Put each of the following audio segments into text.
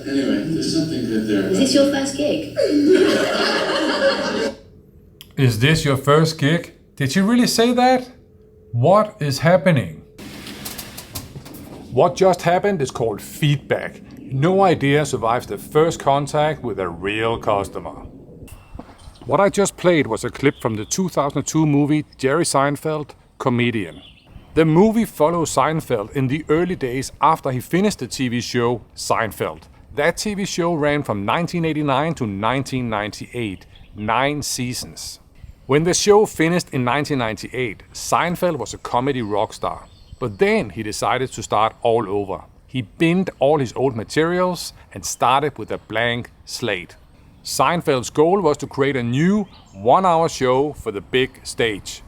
Anyway, there's something good there. Is this your first gig? Is this your first gig? Did she really say that? What is happening? What just happened is called feedback. No idea survives the first contact with a real customer. What I just played was a clip from the 2002 movie Jerry Seinfeld, Comedian. The movie follows Seinfeld in the early days after he finished the TV show Seinfeld. That TV show ran from 1989 to 1998, 9 seasons. When the show finished in 1998, Seinfeld was a comedy rock star. But then he decided to start all over. He binned all his old materials and started with a blank slate. Seinfeld's goal was to create a new 1-hour show for the big stage.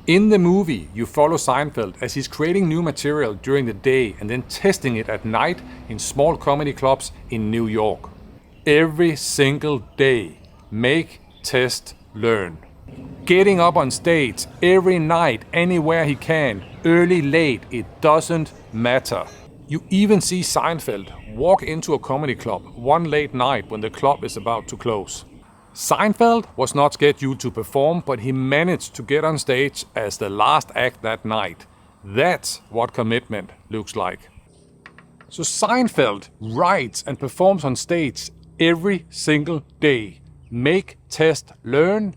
In the movie, you follow Seinfeld as he's creating new material during the day and then testing it at night in small comedy clubs in New York. Every single day, make, test, learn. Getting up on stage every night, anywhere he can, early, late, it doesn't matter. You even see Seinfeld walk into a comedy club one late night when the club is about to close. Seinfeld was not scheduled to perform, but he managed to get on stage as the last act that night. That's what commitment looks like. So Seinfeld writes and performs on stage every single day. Make, test, learn,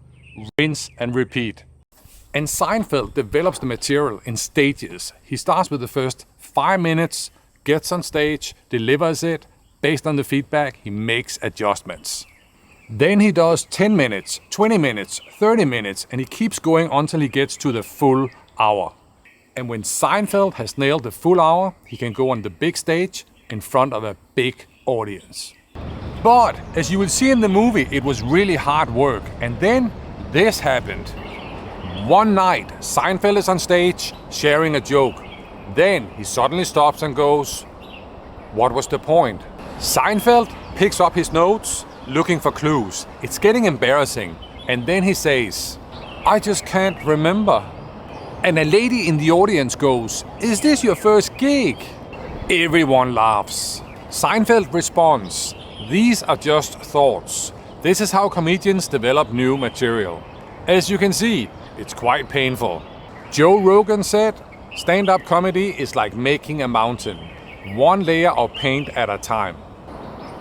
rinse and repeat. And Seinfeld develops the material in stages. He starts with the first 5 minutes, gets on stage, delivers it. Based on the feedback, he makes adjustments. Then he does 10 minutes, 20 minutes, 30 minutes, and he keeps going until he gets to the full hour. And when Seinfeld has nailed the full hour, he can go on the big stage in front of a big audience. But, as you will see in the movie, it was really hard work. And then this happened. One night, Seinfeld is on stage sharing a joke. Then he suddenly stops and goes, "What was the point?" Seinfeld picks up his notes, looking for clues. It's getting embarrassing. And then he says, "I just can't remember." And a lady in the audience goes, "Is this your first gig?" Everyone laughs. Seinfeld responds, "These are just thoughts. This is how comedians develop new material." As you can see, it's quite painful. Joe Rogan said, "Stand-up comedy is like making a mountain, one layer of paint at a time."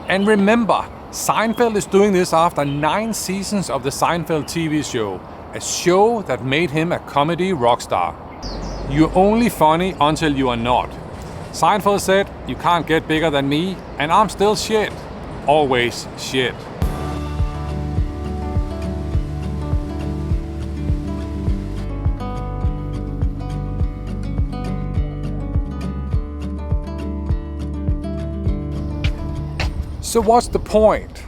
And remember, Seinfeld is doing this after 9 seasons of the Seinfeld TV show, a show that made him a comedy rock star. You're only funny until you are not. Seinfeld said, "You can't get bigger than me, and I'm still shit." Always shit. So what's the point?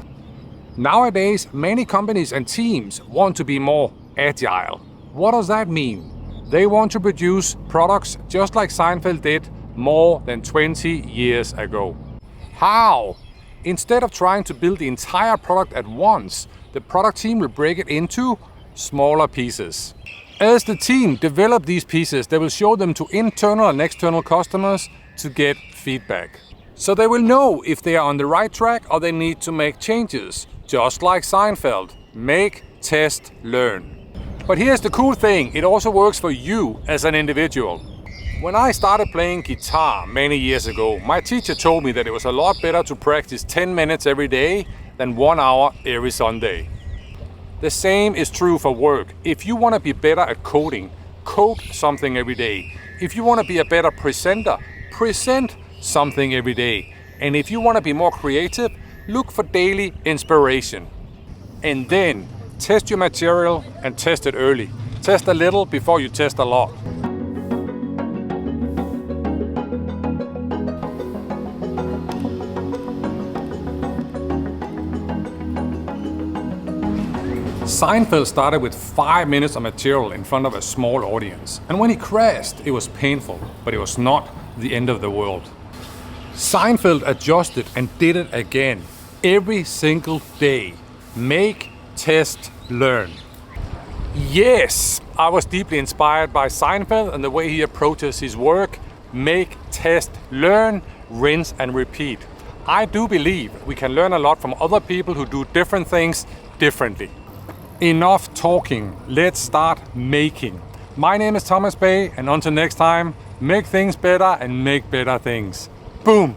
Nowadays, many companies and teams want to be more agile. What does that mean? They want to produce products just like Seinfeld did more than 20 years ago. How? Instead of trying to build the entire product at once, the product team will break it into smaller pieces. As the team develop these pieces, they will show them to internal and external customers to get feedback. So they will know if they are on the right track or they need to make changes, just like Seinfeld. Make, test, learn. But here's the cool thing, it also works for you as an individual. When I started playing guitar many years ago, my teacher told me that it was a lot better to practice 10 minutes every day than 1 hour every Sunday. The same is true for work. If you want to be better at coding, code something every day. If you want to be a better presenter, present something every day. And if you want to be more creative, look for daily inspiration. And then test your material and test it early. Test a little before you test a lot. Seinfeld started with 5 minutes of material in front of a small audience. And when he crashed, it was painful, but it was not the end of the world. Seinfeld adjusted and did it again, every single day. Make, test, learn. Yes, I was deeply inspired by Seinfeld and the way he approaches his work. Make, test, learn, rinse and repeat. I do believe we can learn a lot from other people who do different things differently. Enough talking, let's start making. My name is Tomas Bay, and until next time, make things better and make better things. Boom!